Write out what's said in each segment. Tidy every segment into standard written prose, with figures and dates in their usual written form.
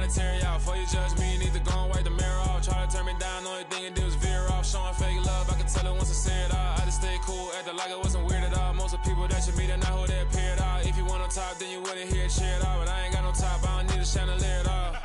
material. Before you judge me, you need to go and wipe the mirror off. Try to turn me down, only thing it did was veer off. Showing fake love, I can tell it once I say it all. I just stay cool, acting like it wasn't weird at all. Most of the people that you meet are not who they appear at all. If you want on top, then you wouldn't hear it cheer at all. But I ain't got no top, I don't need a chandelier at all.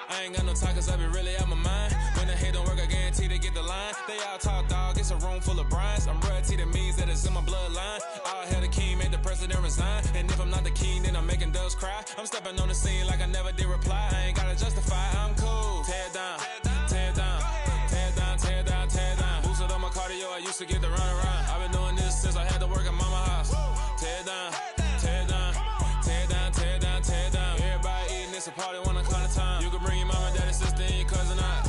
I ain't got no talk, cause I be really out my mind. When the hate don't work, I guarantee they get the line. They all talk, dog, it's a room full of brinds. I'm royalty, that means that it's in my bloodline. All hell the king, made the president resign. And if I'm not the king, then I'm making doves cry. I'm stepping on the scene like I never did reply. I ain't gotta justify, I'm cool. Tear down, tear down, tear down, tear down, tear down. Boosted on my cardio, I used to get to run around. I've been doing this since I had to work at mama house. Tear down, tear down, tear down, tear down, tear down. Everybody eating, it's a party, 1 o'clock of time. You can bring your mama, daddy, sister, and your cousin out.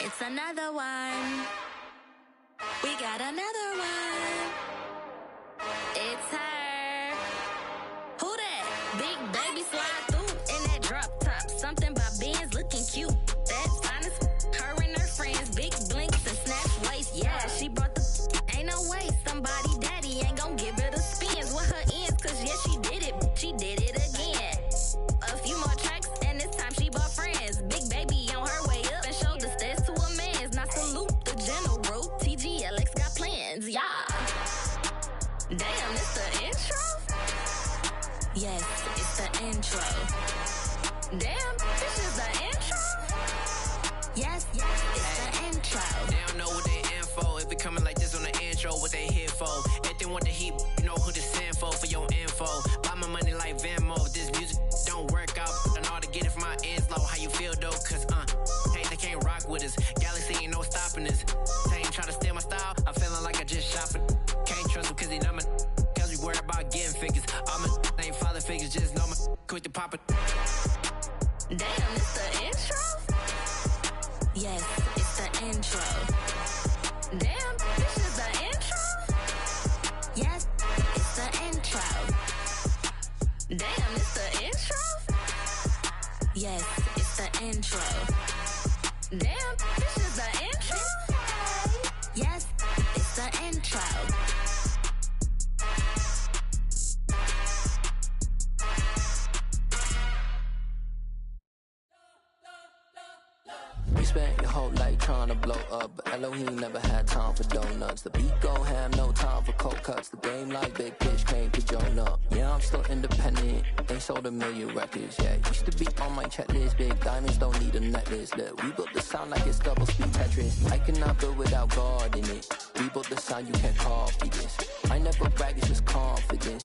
It's another one. We got another one. It's her. Who that? Big baby slide through in that drop top. Something by Benz looking cute. That's honest. Her and her friends, big blinks and snatch waist. Yeah, she brought the. Ain't no way somebody daddy ain't gon' give her the spins with her ends. Cause yeah, she did it. She did it again. A few more tracks and this time she bought friends. Big baby on her way up and showed the stairs to a man's. Now salute the general. TGLX got plans, yeah. Damn, it's the intro? Yes, it's the intro. Damn, this is the intro? Yes, it's the intro. They don't know what they in for. If it coming like this on the intro, what they here for? If they want the heat, you know who to send for your info. Buy my money like Venmo. If this music don't work out, and all to get it from my ends low. How you feel though? Cause hey, they can't rock with us. Galaxy ain't no stopping this. They ain't trying to steal my style. I'm feeling like I just shot it. Can't trust him cause he not my. Cause we worry about getting figures. All my ain't father figures, just know my quick to pop it. Damn, it's the intro? Yes, it's the intro. Damn, this is the intro? Yes, it's the intro. Damn, it's the intro? Yes, it's the intro. Damn, this is the intro? Yes, it's the intro. You spent your whole life trying to blow up, but Elohim never had time for donuts. The beat go ham, no time for cold cuts. The game like Big Pitch came to Jonah. Yeah, I'm still independent, ain't sold a million records. Yeah, used to be on my checklist. Big diamonds don't need a necklace. Look, we built the sound like it's double speed Tetris. I cannot build without God in it. We built the sound, you can't copy this. I never brag, it's just confidence.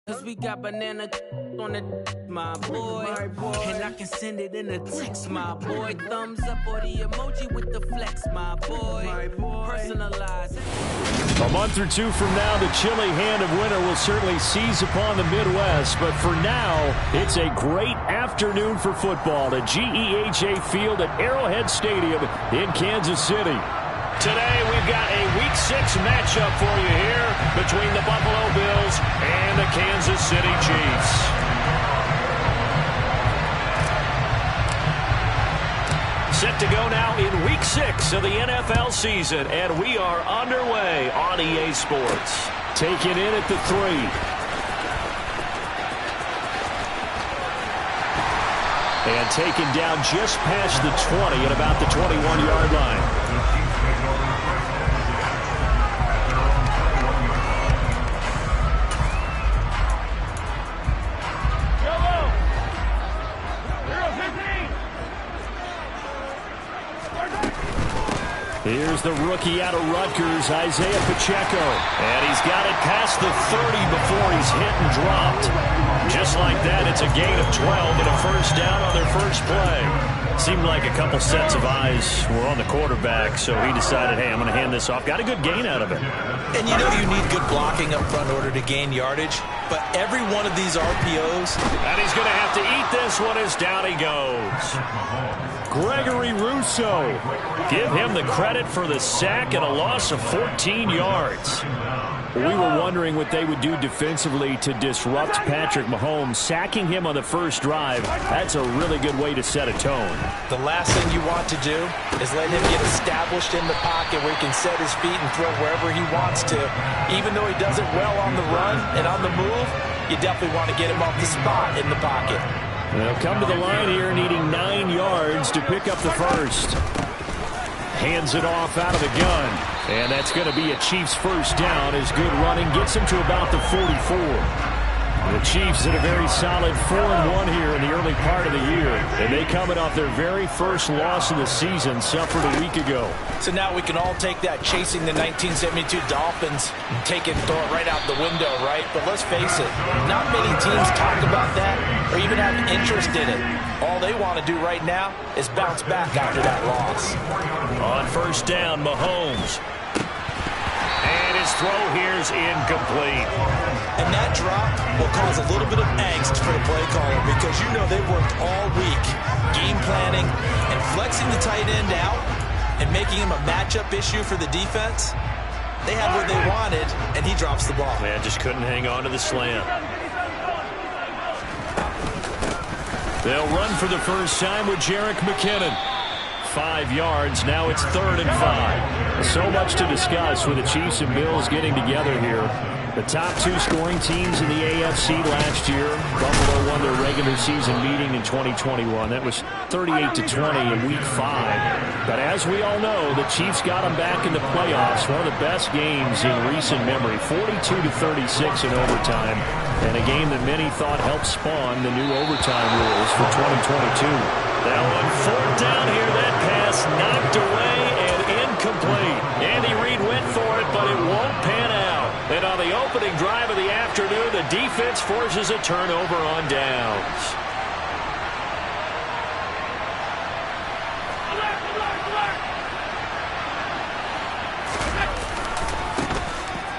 Cause we got banana on the my boy. And I can send it in a text, my boy. Thumbs up or the emoji with the flex, my boy. Personalized. A month or two from now, the chilly hand of winter will certainly seize upon the Midwest. But for now, it's a great afternoon for football at GEHA Field at Arrowhead Stadium in Kansas City. Today, we've got a Week 6 matchup for you here between the Buffalo Bills and the Kansas City Chiefs. Set to go now in Week 6 of the NFL season, and we are underway on EA Sports. Taken in at the 3. And taken down just past the 20 at about the 21-yard line. Here's the rookie out of Rutgers, Isaiah Pacheco. And he's got it past the 30 before he's hit and dropped. Just like that, it's a gain of 12 and a first down on their first play. Seemed like a couple sets of eyes were on the quarterback, so he decided, hey, I'm going to hand this off. Got a good gain out of it. And you know you need good blocking up front in order to gain yardage, but every one of these RPOs. And he's going to have to eat this one as down he goes. Gregory Rousseau. Give him the credit for the sack and a loss of 14 yards. We were wondering what they would do defensively to disrupt Patrick Mahomes. Sacking him on the first drive, that's a really good way to set a tone. The last thing you want to do is let him get established in the pocket where he can set his feet and throw wherever he wants to. Even though he does it well on the run and on the move, you definitely want to get him off the spot in the pocket. They'll come to the line here needing 9 yards to pick up the first. Hands it off out of the gun. And that's going to be a Chiefs first down as good running gets him to about the 44. The Chiefs at a very solid 4-1 here in the early part of the year. And they coming off their very first loss of the season, suffered a week ago. So now we can all take that chasing the 1972 Dolphins and take it and throw it right out the window, right? But let's face it, not many teams talk about that or even have interest in it. All they want to do right now is bounce back after that loss. On first down, Mahomes. And his throw here is incomplete. And that drop will cause a little bit of angst for the play caller because you know they've worked all week game planning and flexing the tight end out and making him a matchup issue for the defense. They had what they wanted, and he drops the ball. Man, just couldn't hang on to the slant. They'll run for the first time with Jerick McKinnon. 5 yards. Now it's 3rd and 5. So much to discuss with the Chiefs and Bills getting together here. The top 2 scoring teams in the AFC last year. Buffalo won their regular season meeting in 2021. That was 38-20 in Week 5. But as we all know, the Chiefs got them back in the playoffs. One of the best games in recent memory. 42-36 in overtime. And a game that many thought helped spawn the new overtime rules for 2022. Now on 4th down here, that pass knocked away and incomplete. Andy Reid went for it, but it won't pan out. And on the opening drive of the afternoon, the defense forces a turnover on downs.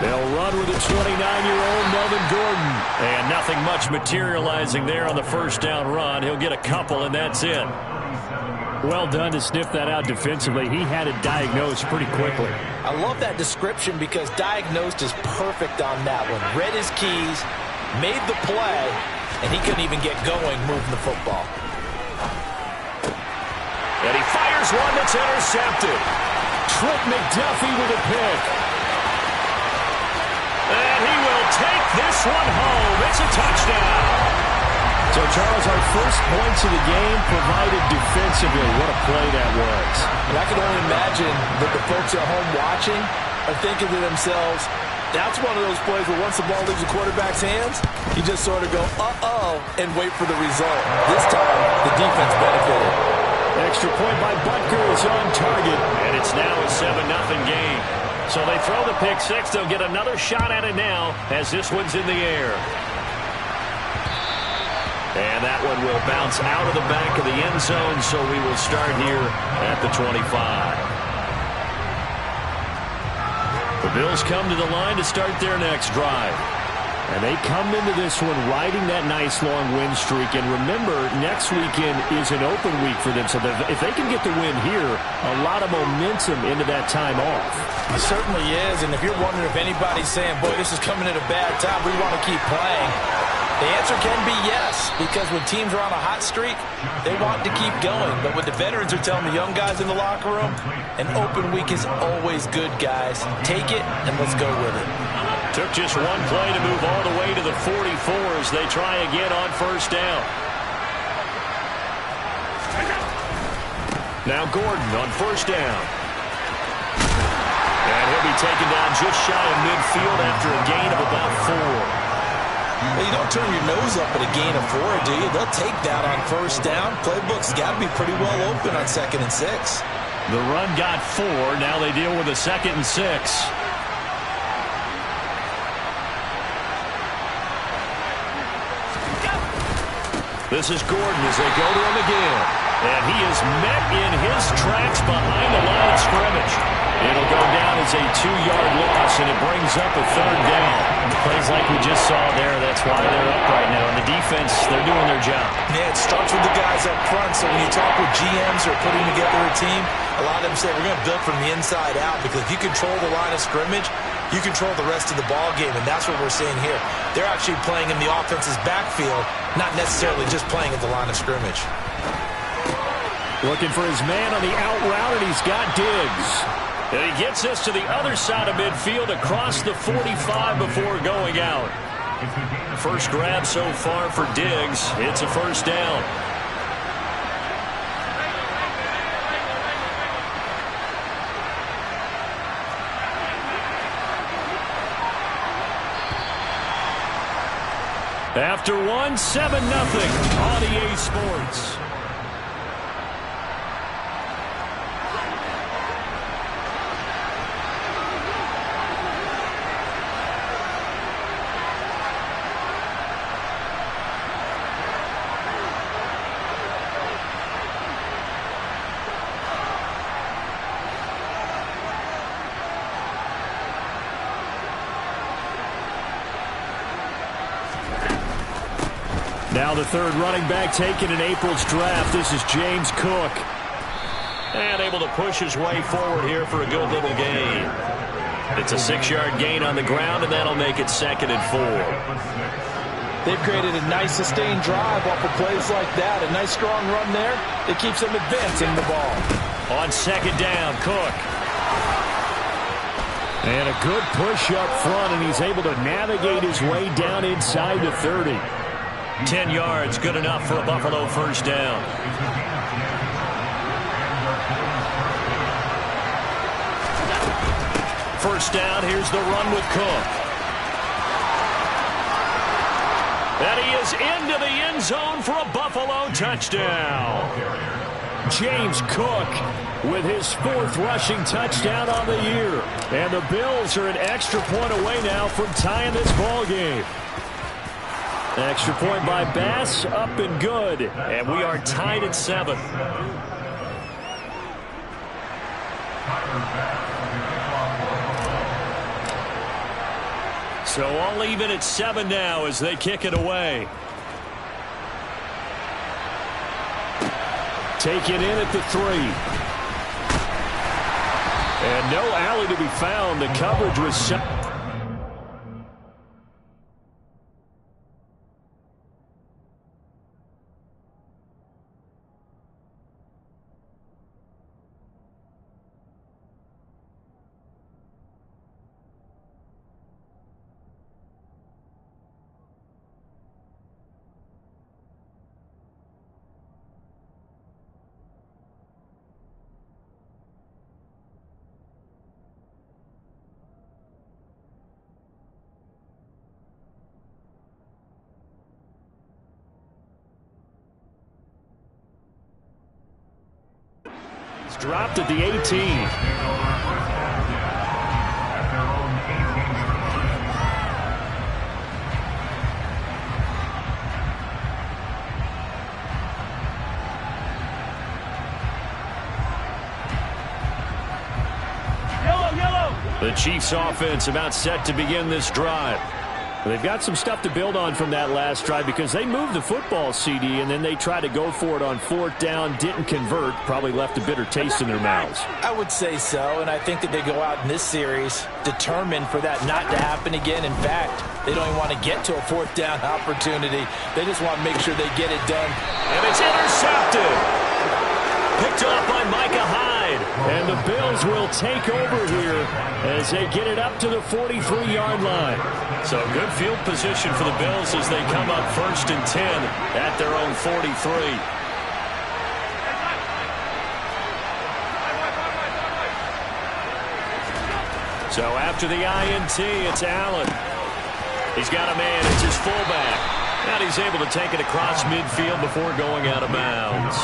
They'll run with a 29-year-old Melvin Gordon. And nothing much materializing there on the first down run. He'll get a couple, and that's it. Well done to sniff that out defensively. He had it diagnosed pretty quickly. I love that description because diagnosed is perfect on that one. Read his keys, made the play, and he couldn't even get going moving the football. And he fires one that's intercepted. Trent McDuffie with a pick. And he will take this one home. It's a touchdown. So, Charles, our first points of the game provided defensively. What a play that was. And I can only imagine that the folks at home watching are thinking to themselves, that's one of those plays where once the ball leaves the quarterback's hands, you just sort of go, uh-oh, and wait for the result. This time, the defense benefited. Extra point by Butker is on target, and it's now a 7-0 game. So they throw the pick six. They'll get another shot at it now as this one's in the air. And that one will bounce out of the back of the end zone, so we will start here at the 25. The Bills come to the line to start their next drive. And they come into this one riding that nice long win streak. And remember, next weekend is an open week for them. So if they can get the win here, a lot of momentum into that time off. It certainly is. And if you're wondering if anybody's saying, boy, this is coming at a bad time, we want to keep playing, the answer can be yes. Because when teams are on a hot streak, they want to keep going. But what the veterans are telling the young guys in the locker room, an open week is always good, guys. Take it and let's go with it. Took just one play to move all the way to the 44 as they try again on first down. Now Gordon on first down. And he'll be taken down just shy of midfield after a gain of about 4. Well, you don't turn your nose up at a gain of 4, do you? They'll take that on first down. Playbook's got to be pretty well open on 2nd and 6. The run got 4. Now they deal with a 2nd and 6. This is Gordon as they go to him again. And he is met in his tracks behind the line of scrimmage. It'll go down as a 2-yard loss, and it brings up a 3rd down. Plays like we just saw there, that's why they're up right now. And the defense, they're doing their job. Yeah, it starts with the guys up front. So when you talk with GMs who are putting together a team, a lot of them say we're going to build from the inside out, because if you control the line of scrimmage, you control the rest of the ball game, and that's what we're seeing here. They're actually playing in the offense's backfield, not necessarily just playing at the line of scrimmage. Looking for his man on the out route, and he's got Diggs. And he gets us to the other side of midfield across the 45 before going out. First grab so far for Diggs. It's a first down. After 1, 7-0 on EA Sports. Now the third running back taken in April's draft. This is James Cook. And able to push his way forward here for a good little gain. It's a 6-yard gain on the ground, and that'll make it 2nd and 4. They've created a nice sustained drive off of plays like that. A nice strong run there that keeps them advancing the ball. On 2nd down, Cook. And a good push up front, and he's able to navigate his way down inside the 30. 10 yards, good enough for a Buffalo first down. First down, here's the run with Cook. And he is into the end zone for a Buffalo touchdown. James Cook with his 4th rushing touchdown on the year. And the Bills are an extra point away now from tying this ball game. Extra point by Bass, up and good. And we are tied at 7. So all even at 7 now as they kick it away. Taken in at the 3. And no alley to be found. The coverage was set. Dropped at the 18. The Chiefs offense about set to begin this drive. They've got some stuff to build on from that last drive because they moved the football, CD, and then they tried to go for it on 4th down, didn't convert, probably left a bitter taste in their mouths. I would say so, and I think that they go out in this series determined for that not to happen again. In fact, they don't even want to get to a 4th down opportunity. They just want to make sure they get it done. And it's intercepted. Picked off by Micah Hyde. And the Bills will take over here as they get it up to the 43-yard line. So good field position for the Bills as they come up 1st and 10 at their own 43. So after the INT, it's Allen. He's got a man. It's his fullback. And he's able to take it across midfield before going out of bounds.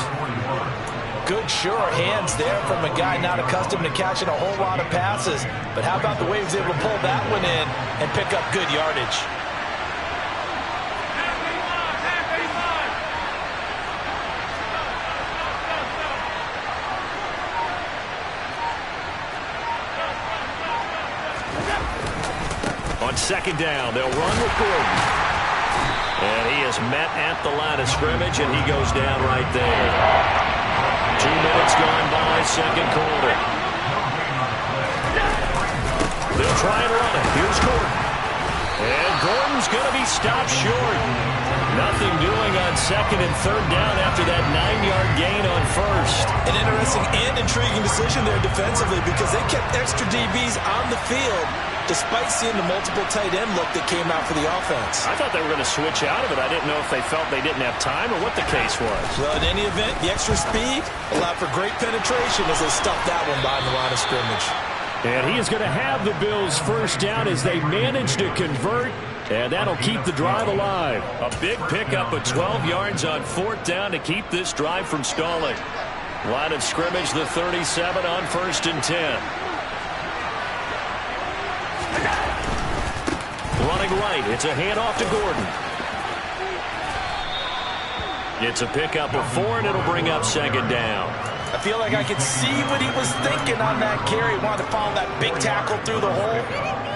Good, sure hands there from a guy not accustomed to catching a whole lot of passes. But how about the way he was able to pull that one in and pick up good yardage? On 2nd down, they'll run with Gordon. And he is met at the line of scrimmage, and he goes down right there. 2 minutes gone by, 2nd quarter. They'll try and run it. Here's Gordon. And Gordon's going to be stopped short. Nothing doing on 2nd and 3rd down after that 9-yard gain on 1st. An interesting and intriguing decision there defensively because they kept extra DBs on the field despite seeing the multiple tight end look that came out for the offense. I thought they were going to switch out of it. I didn't know if they felt they didn't have time or what the case was. Well, in any event, the extra speed allowed for great penetration as they stuffed that one behind the line of scrimmage. And he is going to have the Bills 1st down as they manage to convert, and that'll keep the drive alive. A big pickup of 12 yards on 4th down to keep this drive from stalling. Line of scrimmage, the 37 on 1st and 10. Running right, it's a handoff to Gordon. It's a pickup of 4, and it'll bring up 2nd down. I feel like I could see what he was thinking on that carry. He wanted to follow that big tackle through the hole.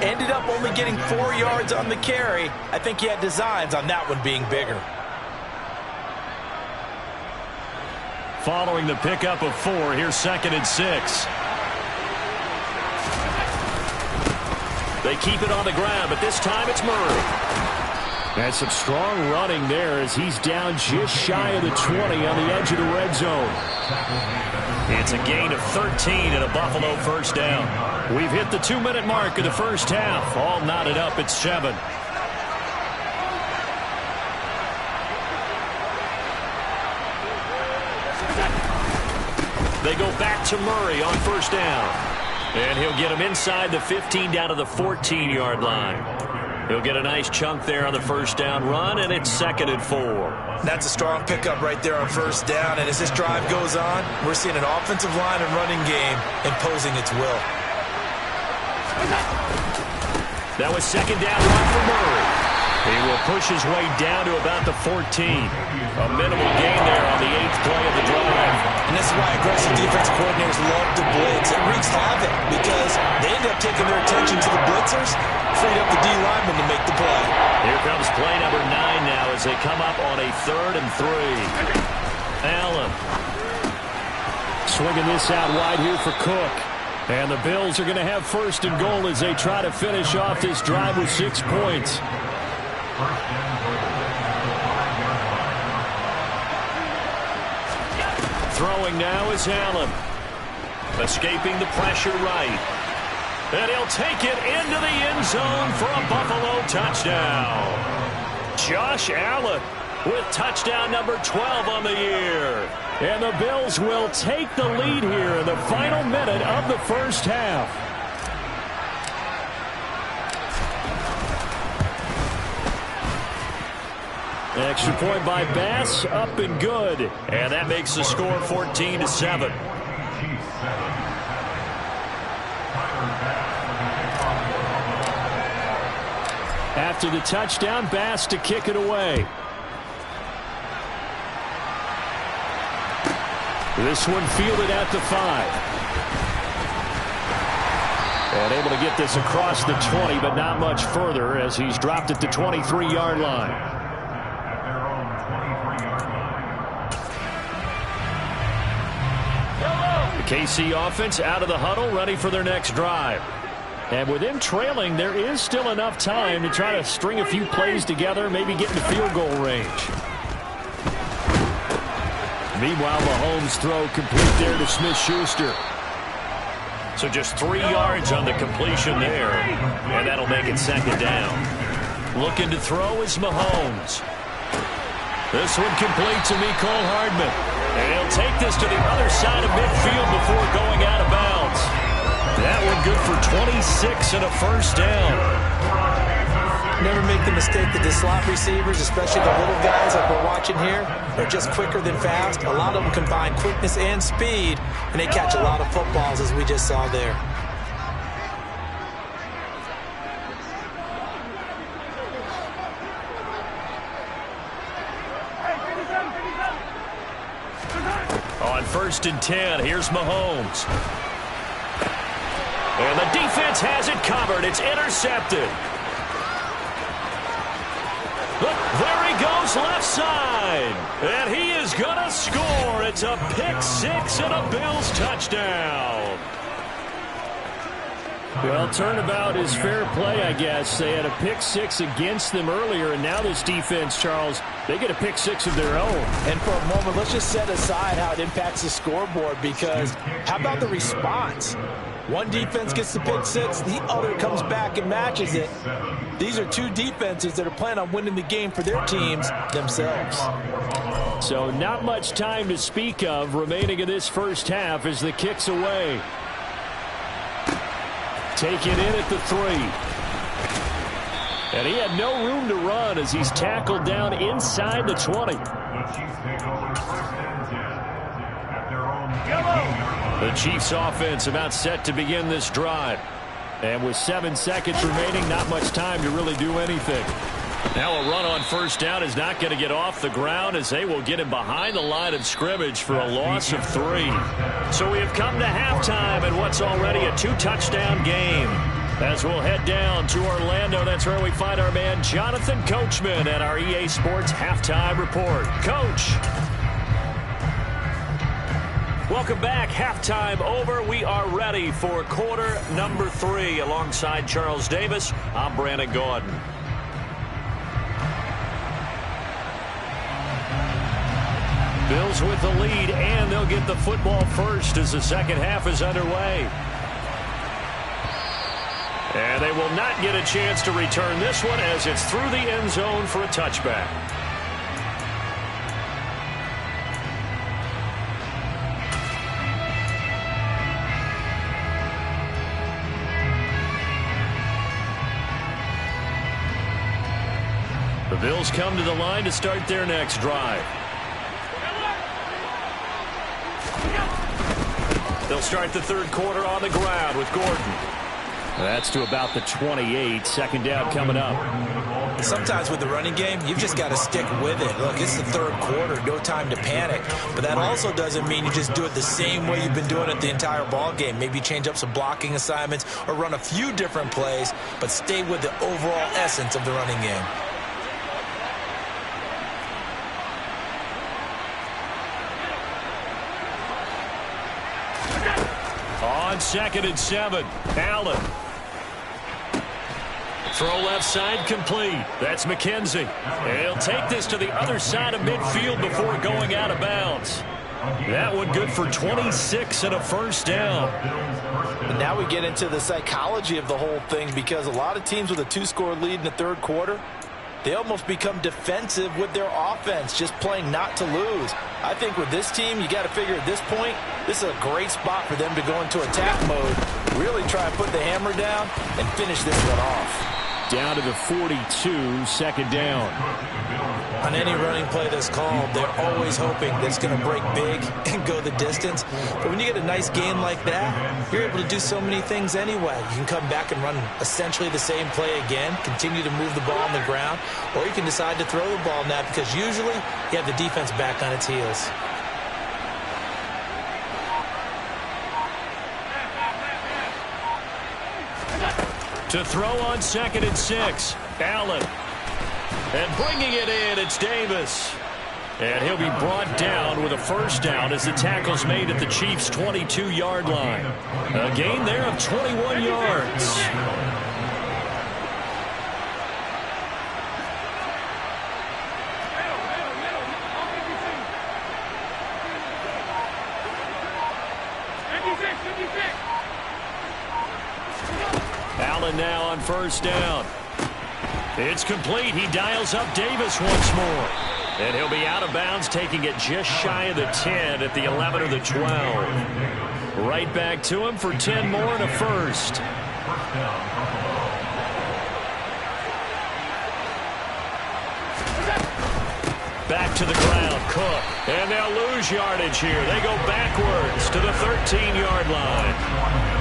Ended up only getting 4 yards on the carry. I think he had designs on that one being bigger. Following the pickup of 4, here's 2nd and 6. They keep it on the ground, but this time it's Murray. And some strong running there as he's down just shy of the 20 on the edge of the red zone. It's a gain of 13 and a Buffalo 1st down. We've hit the 2-minute mark of the 1st half. All knotted up at 7. They go back to Murray on 1st down. And he'll get him inside the 15 down to the 14-yard line. He'll get a nice chunk there on the 1st down run, and it's 2nd and 4. That's a strong pickup right there on 1st down. And as this drive goes on, we're seeing an offensive line and running game imposing its will. That was 2nd down run for Murray. He will push his way down to about the 14. A minimal gain there on the 8th play of the drive. And this is why aggressive defensive coordinators love to blitz. It wreaks havoc because they end up taking their attention to the blitzers, freed up the D lineman to make the play. Here comes play number 9 now as they come up on a 3rd and 3. Allen swinging this out wide here for Cook. And the Bills are going to have 1st and goal as they try to finish off this drive with 6 points. Throwing now is Allen. Escaping the pressure right. And he'll take it into the end zone for a Buffalo touchdown. Josh Allen with touchdown number 12 on the year. And the Bills will take the lead here in the final minute of the 1st half. Extra point by Bass, up and good. And that makes the score 14-7. After the touchdown, Bass to kick it away. This one fielded at the 5. And able to get this across the 20, but not much further as he's dropped at the 23-yard line. The KC offense out of the huddle, ready for their next drive. And with them trailing, there is still enough time to try to string a few plays together, maybe get into field goal range. Meanwhile, Mahomes' throw complete there to Smith-Schuster. So just 3 yards on the completion there, and that'll make it second down. Looking to throw is Mahomes. This one complete to Mecole Hardman. And he'll take this to the other side of midfield before going out of bounds. That one good for 26 and a first down. Never make the mistake that the slot receivers, especially the little guys like we're watching here, are just quicker than fast. A lot of them combine quickness and speed, and they catch a lot of footballs, as we just saw there. On 1st and 10, here's Mahomes. And the defense has it covered. It's intercepted. Look, there he goes left side. And he is going to score. It's a pick-6 and a Bills touchdown. Well, turnabout is fair play, I guess. They had a pick-6 against them earlier, and now this defense, Charles, they get a pick-6 of their own. And for a moment, let's just set aside how it impacts the scoreboard, because how about the response? One defense gets the pick-6, the other comes back and matches it. These are two defenses that are planning on winning the game for their teams themselves. So not much time to speak of remaining in this first half as the kick's away. Take it in at the 3. And he had no room to run as he's tackled down inside the 20. The Chiefs offense about set to begin this drive. And with 7 seconds remaining, not much time to really do anything. Now a run on first down is not going to get off the ground as they will get him behind the line of scrimmage for a loss of 3. So we have come to halftime in what's already a 2-touchdown game. As we'll head down to Orlando, that's where we find our man Jonathan Coachman at our EA Sports Halftime Report. Coach. Welcome back. Halftime over. We are ready for quarter number 3. Alongside Charles Davis, I'm Brandon Gordon. Bills with the lead, and they'll get the football first as the second half is underway. And they will not get a chance to return this one as it's through the end zone for a touchback. The Bills come to the line to start their next drive. They'll start the third quarter on the ground with Gordon. That's to about the 28. Second down coming up. Sometimes with the running game, you've just got to stick with it. Look, it's the third quarter, no time to panic. But that also doesn't mean you just do it the same way you've been doing it the entire ball game. Maybe change up some blocking assignments or run a few different plays, but stay with the overall essence of the running game. On 2nd and 7, Allen. Throw left side complete. That's McKenzie. He'll take this to the other side of midfield before going out of bounds. That one good for 26 and a first down. And now we get into the psychology of the whole thing, because a lot of teams with a 2-score lead in the third quarter, they almost become defensive with their offense, just playing not to lose. I think with this team, you got to figure at this point, this is a great spot for them to go into attack mode, really try and put the hammer down and finish this one off. Down to the 42, second down. On any running play that's called, they're always hoping that it's going to break big and go the distance. But when you get a nice game like that, you're able to do so many things anyway. You can come back and run essentially the same play again, continue to move the ball on the ground, or you can decide to throw the ball now, because usually you have the defense back on its heels. To throw on 2nd and 6. Allen. And bringing it in, it's Davis. And he'll be brought down with a first down as the tackle's made at the Chiefs' 22-yard line. A gain there of 21 yards. Allen now on first down. It's complete. He dials up Davis once more. And he'll be out of bounds, taking it just shy of the 10 at the 11 or the 12. Right back to him for 10 more and a first. Back to the ground, Cook. And they'll lose yardage here. They go backwards to the 13-yard line.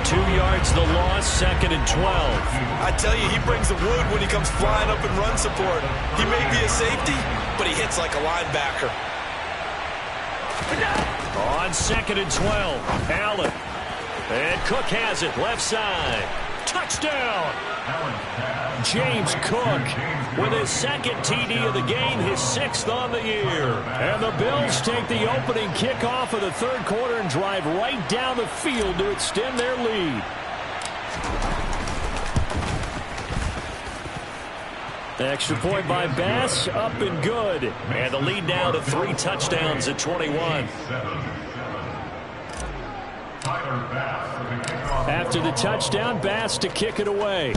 2 yards the loss, 2nd and 12. I tell you, he brings the wood when he comes flying up in run support. He may be a safety, but he hits like a linebacker. On 2nd and 12, Allen. And Cook has it, left side. Touchdown! James Cook with his 2nd TD of the game, his 6th on the year. And the Bills take the opening kickoff of the 3rd quarter and drive right down the field to extend their lead. Extra point by Bass, up and good. And the lead now to 3 touchdowns at 21. After the touchdown, Bass to kick it away.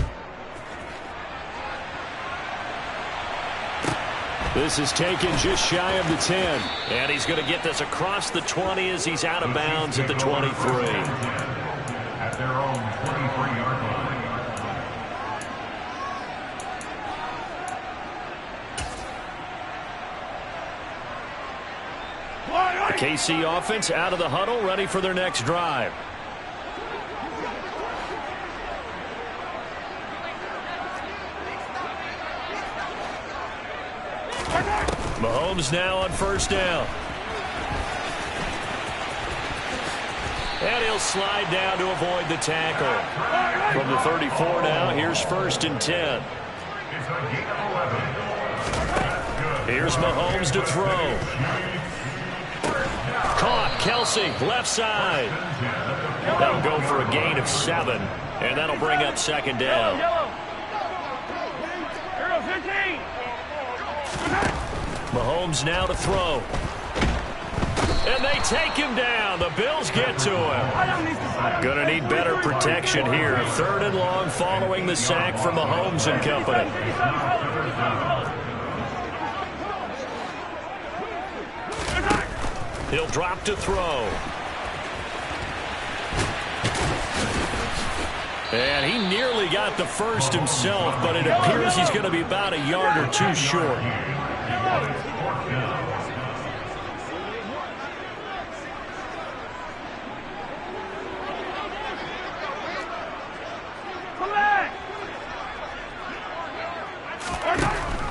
This is taken just shy of the 10. And he's going to get this across the 20 as he's out of bounds at the 23. At their own 23-yard line. The KC offense out of the huddle, ready for their next drive. Mahomes now on first down. And he'll slide down to avoid the tackle. From the 34 now, here's 1st and 10. Here's Mahomes to throw. Caught, Kelsey, left side. That'll go for a gain of 7, and that'll bring up 2nd down. Mahomes now to throw. And they take him down. The Bills get to him. Gonna need better protection here. 3rd and long following the sack from Mahomes and company. He'll drop to throw. And he nearly got the first himself, but it appears he's going to be about a yard or 2 short.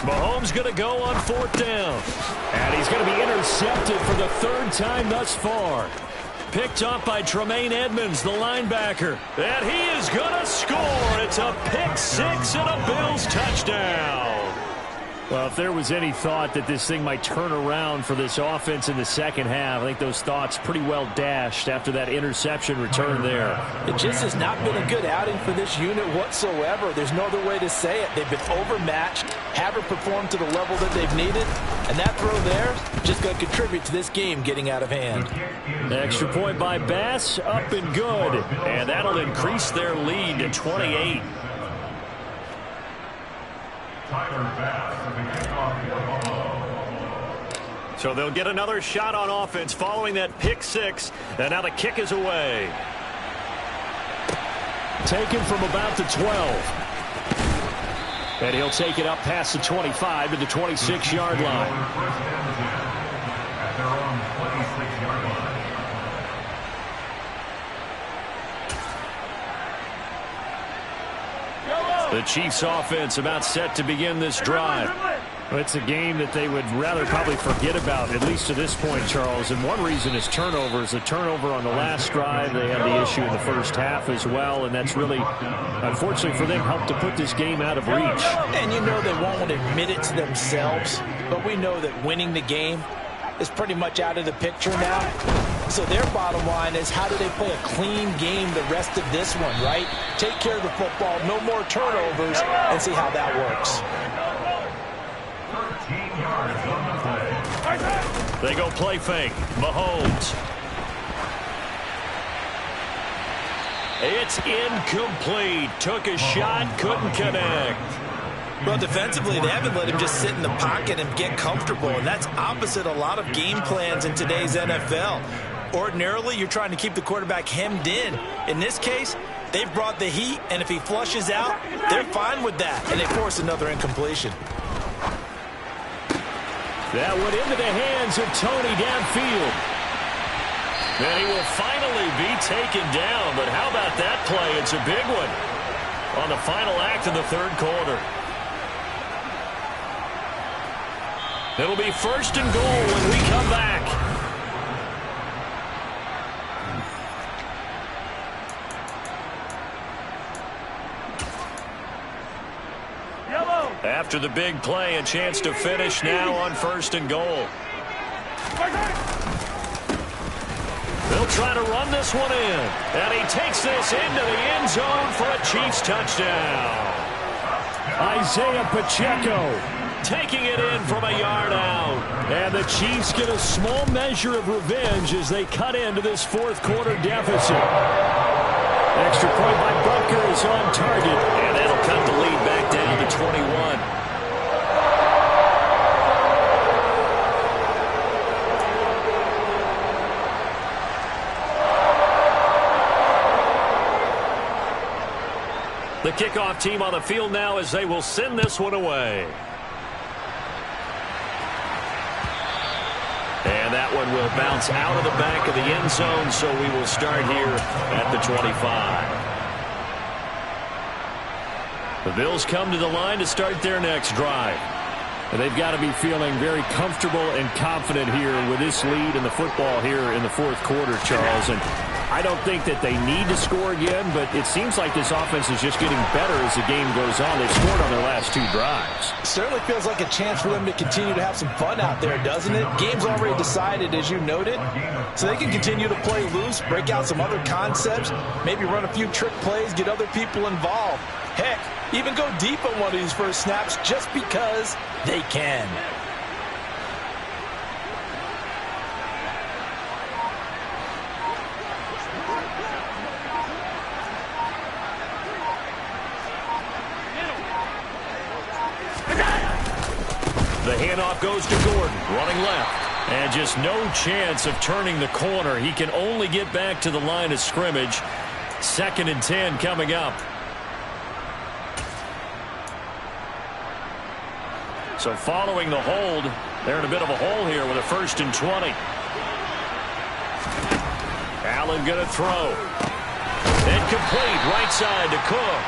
Mahomes going to go on 4th down. And he's going to be intercepted for the 3rd time thus far. Picked up by Tremaine Edmonds, the linebacker. And he is going to score. It's a pick 6 and a Bills touchdown. Well, if there was any thought that this thing might turn around for this offense in the second half, I think those thoughts pretty well dashed after that interception return there. It just has not been a good outing for this unit whatsoever. There's no other way to say it. They've been overmatched, haven't performed to the level that they've needed, and that throw there just going to contribute to this game getting out of hand. Extra point by Bass, up and good. And that'll increase their lead to 28. So they'll get another shot on offense following that pick 6, and now the kick is away. Taken from about the 12. And he'll take it up past the 25 to the 26-yard line. At their own 26-yard line. The Chiefs offense about set to begin this drive. Well, it's a game that they would rather probably forget about, at least to this point, Charles. And one reason is turnovers. A turnover on the last drive. They had the issue in the first half as well, and that's really, unfortunately for them, helped to put this game out of reach. And you know they won't admit it to themselves, but we know that winning the game is pretty much out of the picture now. So their bottom line is, how do they play a clean game the rest of this one, right? Take care of the football, no more turnovers, and see how that works. 13 yards on the play. They go play fake. Mahomes. It's incomplete. Took a shot, couldn't connect. Well, defensively, they haven't let him just sit in the pocket and get comfortable, and that's opposite a lot of game plans in today's NFL. Ordinarily, you're trying to keep the quarterback hemmed in. In this case, they've brought the heat, and if he flushes out, they're fine with that, and they force another incompletion. That went into the hands of Tony downfield. And he will finally be taken down, but how about that play? It's a big one on the final act of the third quarter. It'll be 1st and goal when we come back. After the big play, a chance to finish now on 1st and goal. They'll try to run this one in. And he takes this into the end zone for a Chiefs touchdown. Isaiah Pacheco taking it in from a yard out. And the Chiefs get a small measure of revenge as they cut into this fourth quarter deficit. Extra point by Butker is on target. And that'll cut the lead back down to 21. The kickoff team on the field now as they will send this one away. And that one will bounce out of the back of the end zone, so we will start here at the 25. The Bills come to the line to start their next drive. And they've got to be feeling very comfortable and confident here with this lead in the football here in the fourth quarter, Charles. And I don't think that they need to score again, but it seems like this offense is just getting better as the game goes on. They've scored on their last 2 drives. Certainly feels like a chance for them to continue to have some fun out there, doesn't it? Game's already decided, as you noted, so they can continue to play loose, break out some other concepts, maybe run a few trick plays, get other people involved. Heck, even go deep on one of these first snaps just because they can. The handoff goes to Gordon, running left. And just no chance of turning the corner. He can only get back to the line of scrimmage. 2nd and 10 coming up. So following the hold, they're in a bit of a hole here with a 1st and 20. Allen going to throw. Incomplete, right side to Cook.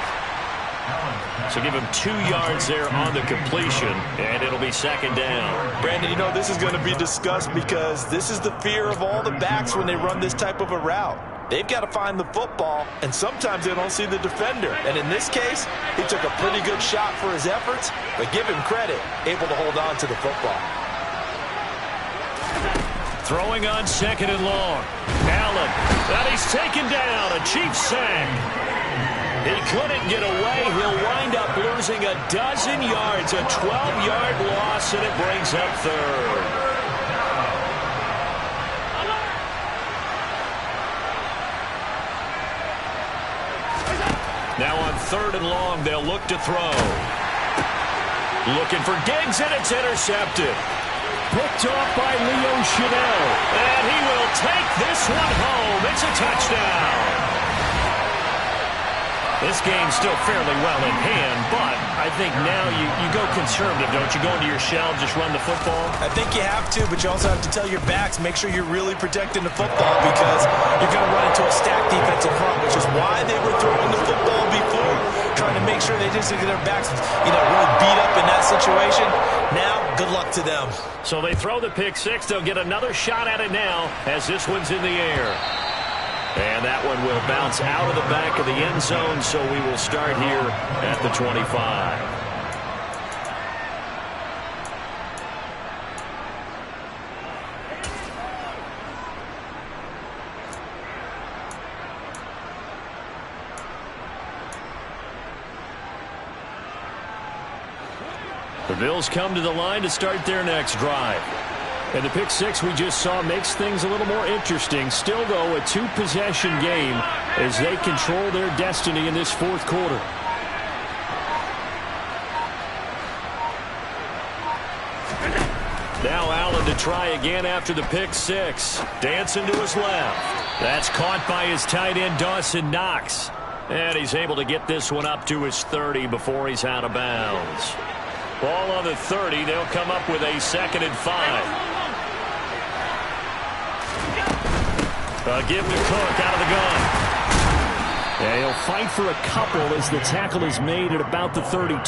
So give him 2 yards there on the completion, and it'll be 2nd down. Brandon, you know, this is going to be discussed because this is the fear of all the backs when they run this type of a route. They've got to find the football, and sometimes they don't see the defender. And in this case, he took a pretty good shot for his efforts, but give him credit, able to hold on to the football. Throwing on 2nd and long. Allen, and he's taken down, a Chiefs sack. He couldn't get away. He'll wind up losing a dozen yards, a 12-yard loss, and it brings up 3rd. Now on 3rd and long, they'll look to throw. Looking for Diggs, and it's intercepted. Picked off by Leo Chanel. And he will take this one home. It's a touchdown. This game's still fairly well in hand, but I think now you go conservative, don't you? Go into your shell, just run the football? I think you have to, but you also have to tell your backs, make sure you're really protecting the football because you're going to run into a stacked defensive front, which is why they were throwing the football before, trying to make sure they just get their backs, really beat up in that situation. Now, good luck to them. So they throw the pick six. They'll get another shot at it now as this one's in the air. And that one will bounce out of the back of the end zone, so we will start here at the 25. The Bills come to the line to start their next drive. And the pick six we just saw makes things a little more interesting. Still, though, a two-possession game as they control their destiny in this fourth quarter. Now Allen to try again after the pick six. Dancing to his left. That's caught by his tight end, Dawson Knox. And he's able to get this one up to his 30 before he's out of bounds. Ball on the 30. They'll come up with a 2nd and 5. Give to Cook out of the gun. Yeah, he'll fight for a couple as the tackle is made at about the 32.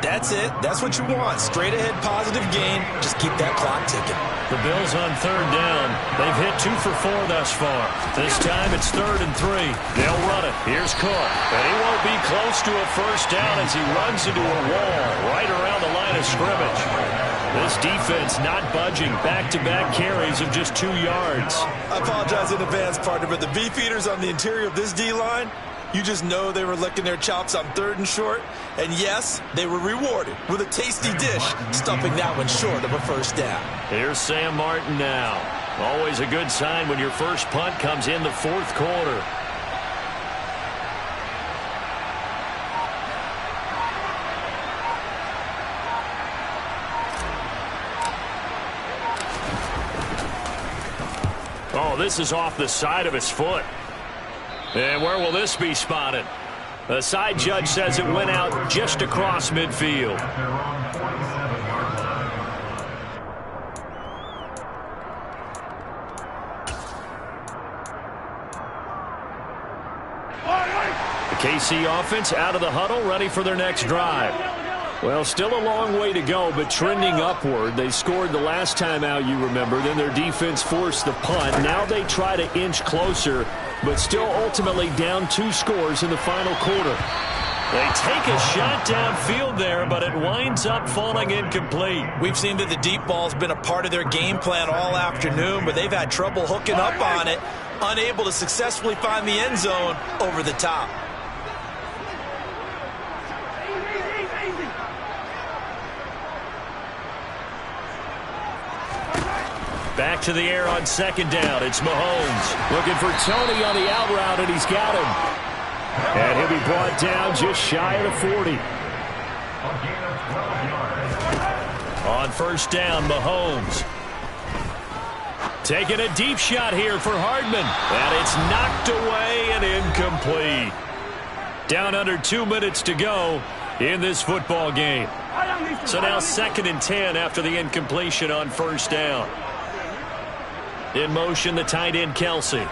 That's it. That's what you want. Straight ahead positive gain. Just keep that clock ticking. The Bills on 3rd down. They've hit 2 for 4 thus far. This time it's 3rd and 3. They'll run it. Here's Cook. And he won't be close to a first down as he runs into a wall right around the line of scrimmage. This defense not budging. Back-to-back carries of just 2 yards. I apologize in advance, partner, but the beefeaters on the interior of this D-line, you just know they were licking their chops on 3rd and short. And yes, they were rewarded with a tasty dish, stuffing that one short of a first down. Here's Sam Martin now. Always a good sign when your first punt comes in the fourth quarter. Oh, this is off the side of his foot. And where will this be spotted? The side judge says it went out just across midfield. The KC offense out of the huddle, ready for their next drive. Well, still a long way to go, but trending upward. They scored the last time out, you remember. Then their defense forced the punt. Now they try to inch closer, but still ultimately down 2 scores in the final quarter. They take a shot downfield there, but it winds up falling incomplete. We've seen that the deep ball's been a part of their game plan all afternoon, but they've had trouble hooking up on it, unable to successfully find the end zone over the top. Back to the air on 2nd down. It's Mahomes looking for Tony on the out route, and he's got him. And he'll be brought down just shy of the 40. On 1st down, Mahomes. Taking a deep shot here for Hardman. And it's knocked away and incomplete. Down under 2 minutes to go in this football game. So now 2nd and 10 after the incompletion on 1st down. In motion, the tight end, Kelsey.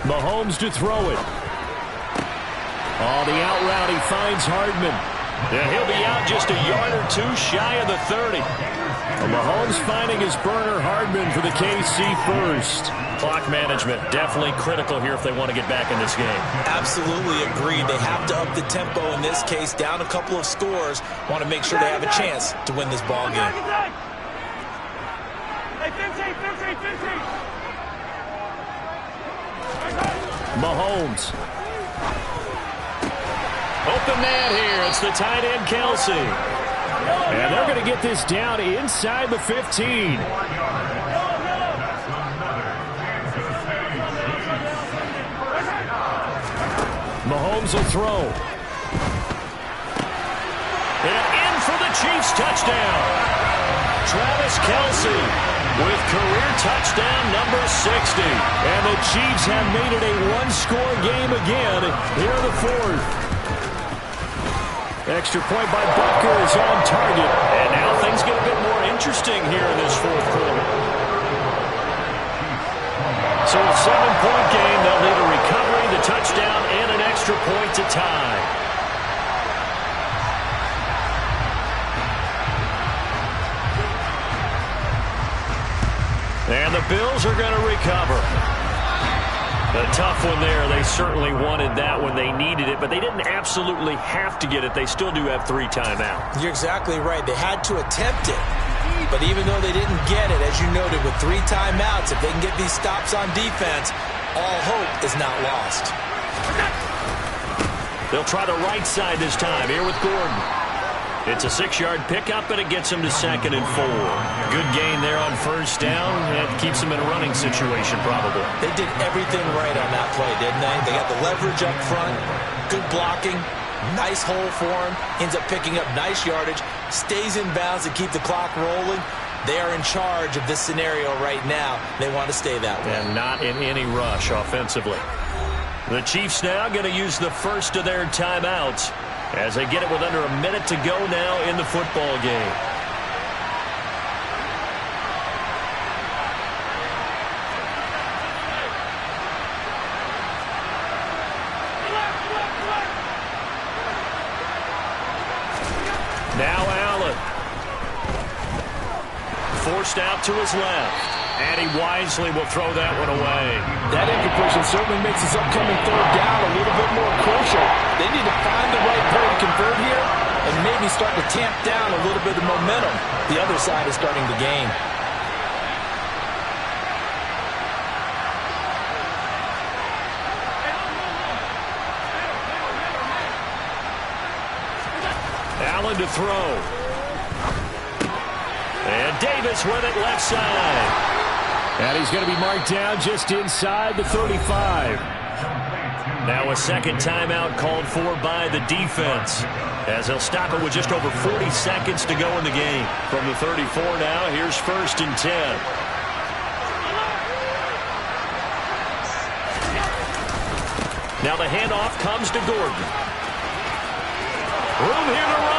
Mahomes to throw it. On the out route, he finds Hardman. And he'll be out just a yard or 2 shy of the 30. And Mahomes finding his burner, Hardman, for the KC first. Clock management definitely critical here if they want to get back in this game. Absolutely agreed. They have to up the tempo in this case. Down a couple of scores. Want to make sure they have a chance to win this ball game. Mahomes. Open man here. It's the tight end, Kelsey. And they're going to get this down inside the 15. Mahomes will throw. And in for the Chiefs touchdown. Travis Kelsey with career touchdown number 60. And the Chiefs have made it a 1-score game again here in the 4th. Extra point by Butker is on target. And now things get a bit more interesting. interesting here in this fourth quarter. So a 7-point game, they'll need a recovery, the touchdown, and an extra point to tie. And the Bills are going to recover. A tough one there. They certainly wanted that when they needed it, but they didn't absolutely have to get it. They still do have 3 timeouts. You're exactly right. They had to attempt it. But even though they didn't get it, as you noted, with 3 timeouts, if they can get these stops on defense, all hope is not lost. They'll try the right side this time. Here with Gordon. It's a 6-yard pickup, and it gets him to 2nd and 4. Good gain there on first down. It keeps him in a running situation, probably. They did everything right on that play, didn't they? They got the leverage up front, good blocking, nice hole for him, ends up picking up nice yardage, stays in bounds to keep the clock rolling. They are in charge of this scenario right now. They want to stay that way. And not in any rush offensively. The Chiefs now going to use the first of their timeouts as they get it with under a minute to go now in the football game. Now Allen. Forced out to his left. And he wisely will throw that one away. That incompletion certainly makes this upcoming third down a little bit more crucial. They need to find the right play to convert here and maybe start to tamp down a little bit of momentum. The other side is starting to gain. Allen to throw. And Davis with it left side. And he's going to be marked down just inside the 35. Now a second timeout called for by the defense, as they'll stop it with just over 40 seconds to go in the game. From the 34 now, here's 1st and 10. Now the handoff comes to Gordon. Room here to run.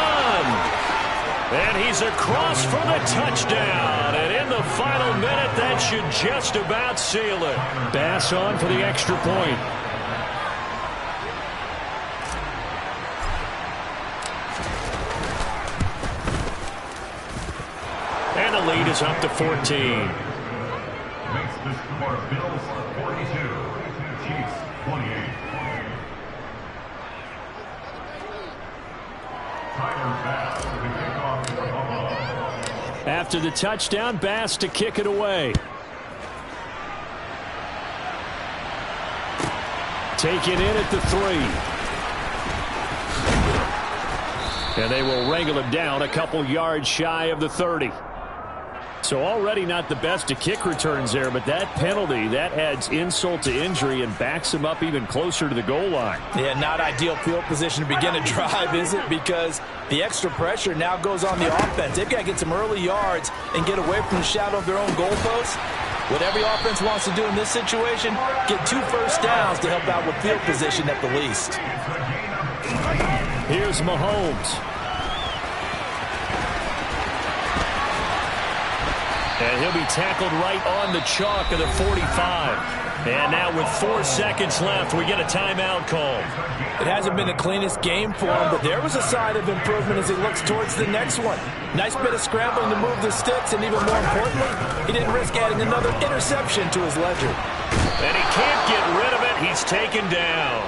And he's across for the touchdown. And in the final minute, that should just about seal it. Bass on for the extra point. And the lead is up to 14. Makes the score Bills 42, Chiefs 28. After the touchdown, Bass to kick it away. Take it in at the 3. And they will wrangle him down a couple yards shy of the 30. So already not the best of kick returns there, but that penalty, that adds insult to injury and backs him up even closer to the goal line. Yeah, not ideal field position to begin a drive, is it? Because the extra pressure now goes on the offense. They've got to get some early yards and get away from the shadow of their own goalposts. What every offense wants to do in this situation, get 2 first downs to help out with field position at the least. Here's Mahomes. And he'll be tackled right on the chalk of the 45. And now with 4 seconds left, we get a timeout call. It hasn't been the cleanest game for him, but there was a sign of improvement as he looks towards the next one. Nice bit of scrambling to move the sticks, and even more importantly, he didn't risk adding another interception to his ledger. And he can't get rid of it. He's taken down.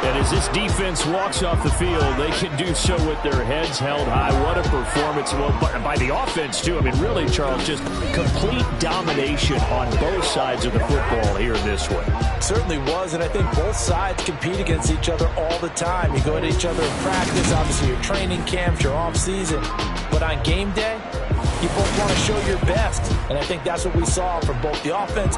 And as this defense walks off the field, they can do so with their heads held high. What a performance. Well, by the offense, too. I mean, really, Charles, just complete domination on both sides of the football here in this one. Certainly was, and I think both sides compete against each other all the time. You go to each other in practice, obviously your training camps, your off-season. But on game day, you both want to show your best. And I think that's what we saw from both the offense.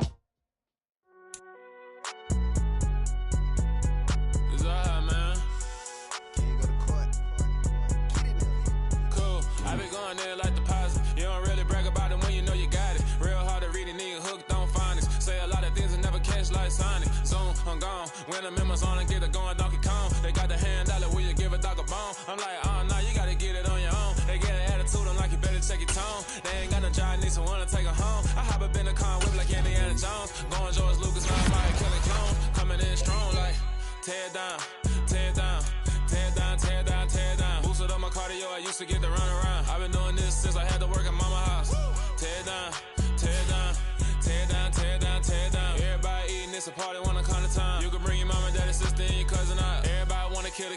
I'm gone. When the members on and get it going Donkey Kong. They got the hand dollar, will you give a dog a bone? I'm like, oh, no, you gotta get it on your own. They get an attitude, I'm like, check your tone. They ain't got no job, need someone to take her home. I hop up in the car, whip like Indiana Jones. Going George Lucas, now I'm like Kelly Clone. Coming in strong like, tear down, tear down, tear down, tear down, tear down. Boosted up my cardio, I used to get to run around. I've been doing this since I had to work at mama house. Tear down, tear down, tear down, tear down, tear down. Everybody eating, it's a party, wanna come to time. You can bring your mama, daddy, sister, and your cousin out. Everybody wanna kill the